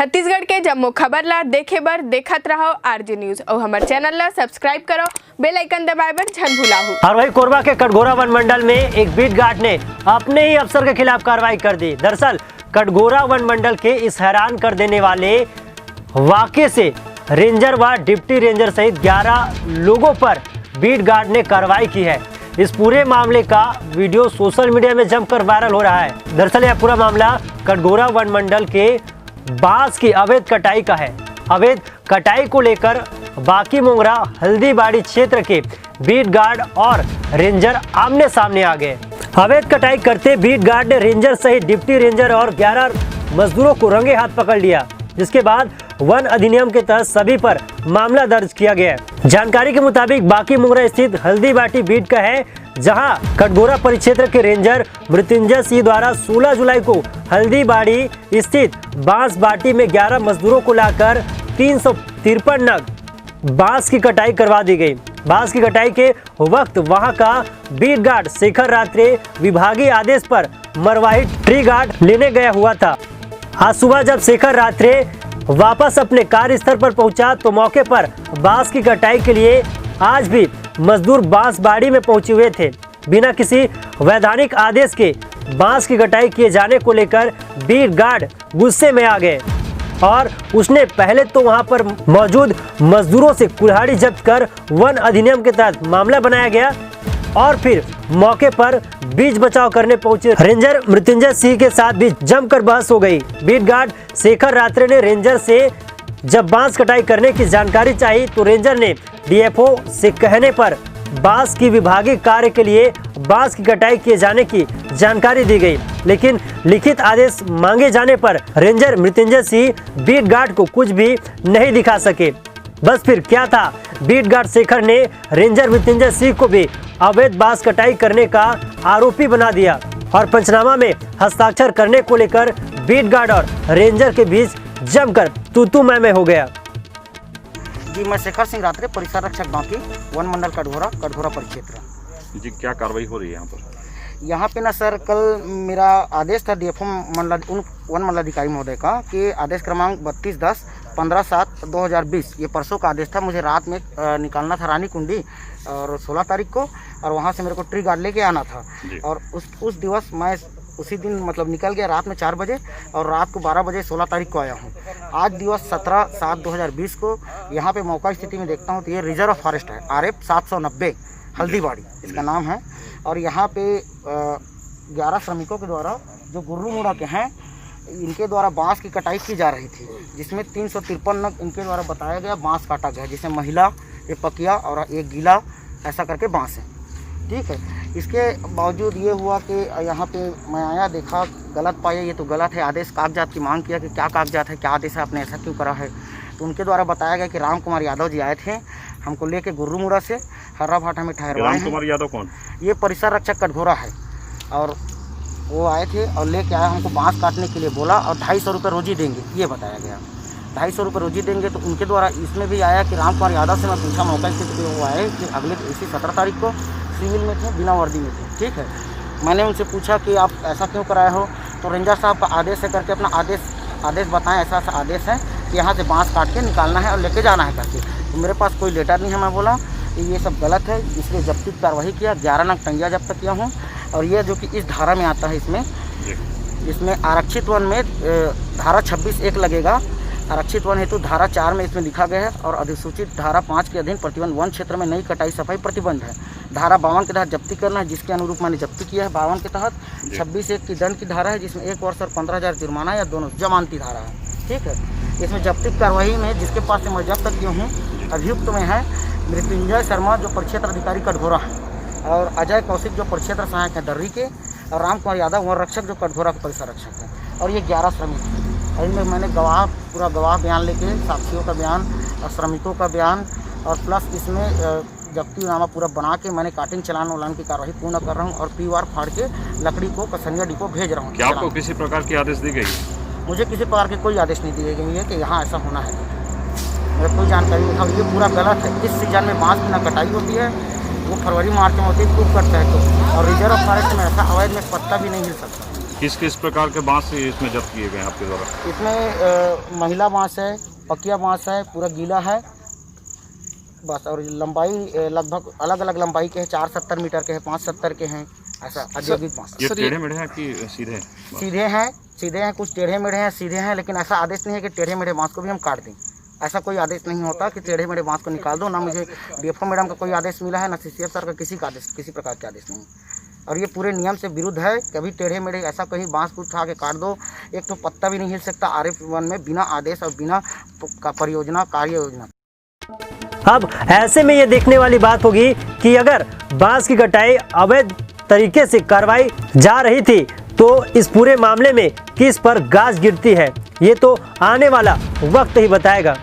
छत्तीसगढ़ के जम्मो खबर ला देखे बर देखत रहो आरजी न्यूज और हमारे चैनल ला सब्सक्राइब करो, बेल आइकन दबाए बर झन भुलाहू। और वही कोरबा के कटघोरा वन मंडल में एक बीट गार्ड ने अपने ही अफसर के खिलाफ कार्रवाई कर दी। दरअसल कटघोरा वन मंडल के इस हैरान कर देने वाले वाकये से रेंजर व डिप्टी रेंजर सहित 11 लोगों पर बीट गार्ड ने कार्रवाई की है। इस पूरे मामले का वीडियो सोशल मीडिया में जमकर वायरल हो रहा है। दरअसल यह पूरा मामला कटघोरा वन मंडल के बांस की अवैध कटाई का है। अवैध कटाई को लेकर बाकी मोंगरा हल्दीबाड़ी क्षेत्र के बीट गार्ड और रेंजर आमने सामने आ गए। अवैध कटाई करते बीट गार्ड ने रेंजर सहित डिप्टी रेंजर और 11 मजदूरों को रंगे हाथ पकड़ लिया, जिसके बाद वन अधिनियम के तहत सभी पर मामला दर्ज किया गया है। जानकारी के मुताबिक बाकी मोंगरा स्थित हल्दीबाटी बीट का है, जहां कटघोरा परिक्षेत्र के रेंजर मृत्युंजय सिंह द्वारा 16 जुलाई को हल्दीबाड़ी स्थित बांस बाटी में 11 मजदूरों को लाकर 353 नग बांस की कटाई करवा दी गई। बांस की कटाई के वक्त वहां का बीट गार्ड शेखर रात्रे विभागीय आदेश पर मरवाही ट्री गार्ड लेने गया हुआ था। आज सुबह जब शेखर रात्रे वापस अपने कार्यस्थल पर पहुंचा तो मौके पर बांस की कटाई के लिए आज भी मजदूर बांस बाड़ी में पहुंचे हुए थे। बिना किसी वैधानिक आदेश के बांस की कटाई किए जाने को लेकर बीट गार्ड गुस्से में आ गए और उसने पहले तो वहां पर मौजूद मजदूरों से कुल्हाड़ी जब्त कर वन अधिनियम के तहत मामला बनाया गया और फिर मौके पर बीच बचाव करने पहुंचे रेंजर मृत्युंजय सिंह के साथ भी जमकर बहस हो गई। बीट गार्ड शेखर रात्रे ने रेंजर से जब बांस कटाई करने की जानकारी चाहिए तो रेंजर ने डीएफओ से कहने पर बांस की विभागीय कार्य के लिए बांस की कटाई किए जाने की जानकारी दी गई, लेकिन लिखित आदेश मांगे जाने पर ranger Mrityunjay Singh beat guard को कुछ भी नहीं दिखा सके। बस फिर क्या था, बीट गार्ड शेखर ने रेंजर मृत्युंजय सिंह को भी अवैध बांस कटाई करने का आरोपी बना दिया और पंचनामा में हस्ताक्षर करने को लेकर बीट गार्ड और रेंजर के बीच जमकर तू मैं हो गया। जी, मैं शेखर सिंह रात्रे, परिसर रक्षक बाकी, वन मंडल कटघोरा परिक्षेत्र। जी, क्या कार्रवाई हो रही है यहाँ पर? यहाँ पे ना सर, कल मेरा आदेश था डीएफओ वन मंडलाधिकारी महोदय का कि आदेश क्रमांक 3210 15/7/2020, ये परसों का आदेश था। मुझे रात में निकालना था रानी कुंडी और 16 तारीख को, और वहाँ से मेरे को ट्री गार्ड लेके आना था। और उस दिवस मैं उसी दिन मतलब निकल गया रात में 4 बजे और रात को 12 बजे 16 तारीख को आया हूँ। आज दिवस 17/7/2020 को यहाँ पे मौका स्थिति में देखता हूँ तो ये रिजर्व फॉरेस्ट है, RF 790 हल्दीबाड़ी इसका नाम है। और यहाँ पे 11 श्रमिकों के द्वारा जो गुर्रू मुड़ा के हैं, इनके द्वारा बांस की कटाई की जा रही थी, जिसमें 353 नग इनके द्वारा बताया गया बांस काटा गया, जिसमें महिला, एक पकिया और एक गीला ऐसा करके बांस है। ठीक है, इसके बावजूद ये हुआ कि यहाँ पे मैं आया, देखा, गलत पाया, ये तो गलत है। आदेश कागजात की मांग किया कि क्या कागजात है, क्या आदेश है, आपने ऐसा क्यों करा है। तो उनके द्वारा बताया गया कि राम कुमार यादव जी आए थे हमको लेके गुर्रू मुड़ा से हर्रा भाटा में ठहरवाए। राम कुमार यादव कौन? ये परिसर रक्षक कटघोरा है, और वो आए थे और लेके आए, हमको बांस काटने के लिए बोला और 250 रुपये रोजी देंगे, ये बताया गया। 250 रुपये रोजी देंगे। तो उनके द्वारा इसमें भी आया कि राम कुमार यादव से मैं पूछा मौका स्थिति पे, वो आए कि अगले इसी 17 तारीख को सिविल में थे, बिना वर्दी में थे। ठीक है, मैंने उनसे पूछा कि आप ऐसा क्यों कराए हो, तो रेंजर साहब का आदेश है करके अपना आदेश बताएं, ऐसा आदेश है कि यहाँ से बांस काट के निकालना है और लेके जाना है करके। तो मेरे पास कोई लेटर नहीं है। मैं बोला कि ये सब गलत है, इसलिए जब्ती कार्रवाई किया, 11 नग टंगिया जब्त किया हूँ। और ये जो कि इस धारा में आता है, इसमें आरक्षित वन में धारा 26(1) लगेगा, आरक्षित वन हेतु धारा 4 में इसमें लिखा गया है, और अधिसूचित धारा 5 के अधीन प्रतिबंध वन क्षेत्र में नई कटाई सफाई प्रतिबंध है। धारा 52 के तहत जब्ती करना है, जिसके अनुरूप मैंने जब्ती किया है। 52 के तहत 26(1) की दंड की धारा है, जिसमें 1 वर्ष और 15,000 जुर्माना या दोनों जमानती धारा है। ठीक है, इसमें जब्ती कार्रवाई में जिसके पास से मैं जब्त किया हूँ, अभियुक्त में है मृत्युंजय शर्मा जो परिक्षेत्र अधिकारी कटघोरा है, और अजय कौशिक जो परिक्षेत्र सहायक है दर्री के, और राम कुमार यादव वन रक्षक जो कटघोरा का परिसर रक्षक है। और ये 11 श्रमिक हैं, और इनमें मैंने पूरा गवाह बयान लेके, साक्षियों का बयान और श्रमिकों का बयान, और प्लस इसमें जब्ती नामा पूरा बना के मैंने काटिंग चलान उलान की कार्रवाई पूर्ण कर रहा हूँ, और पीवार फाड़ के लकड़ी को कसनिया डिपो भेज रहा हूँ। क्या आपको किसी प्रकार की आदेश दी गई? मुझे किसी प्रकार के कोई आदेश नहीं दिए गए हैं कि यहाँ ऐसा होना है, मेरे कोई जानकारी नहीं है। ये पूरा गलत है। इस सीजन में बांस की ना कटाई होती है, वो फरवरी मार्च में होती है, खूब कटता है तो, और रिजर्व फॉरेस्ट में ऐसा अवैध में पत्ता भी नहीं हिल सकता। किस किस प्रकार के बांस इसमें जब्त किए गए हैं आपके द्वारा? इसमें महिला बांस है, पकिया बांस है, पूरा गीला है बस। और लंबाई लगभग अलग अलग लंबाई के हैं, 470 मीटर के हैं, 570 के हैं, ऐसा औद्योगिक बांस। ये टेढ़े मेढ़े हैं कि सीधे? सीधे हैं, कुछ टेढ़े मेढ़े हैं, सीधे हैं, लेकिन ऐसा आदेश नहीं है कि टेढ़े मेढ़े बांस को भी हम काट दें। ऐसा कोई आदेश नहीं होता कि टेढ़े मेढ़े बांस को निकाल दो। ना मुझे डीएफओ मैडम का कोई आदेश मिला है, ना सीसीएफ सर का किसी प्रकार का आदेश नहीं। और ये पूरे नियम से विरुद्ध है। कभी टेढ़े मेढ़े ऐसा कहीं बांस को उठा के काट दो, एक तो पत्ता भी नहीं हिल सकता RF1 में बिना आदेश और बिना परियोजना कार्य योजना। अब ऐसे में ये देखने वाली बात होगी कि अगर बांस की कटाई अवैध तरीके से करवाई जा रही थी तो इस पूरे मामले में किस पर गाज गिरती है, ये तो आने वाला वक्त ही बताएगा।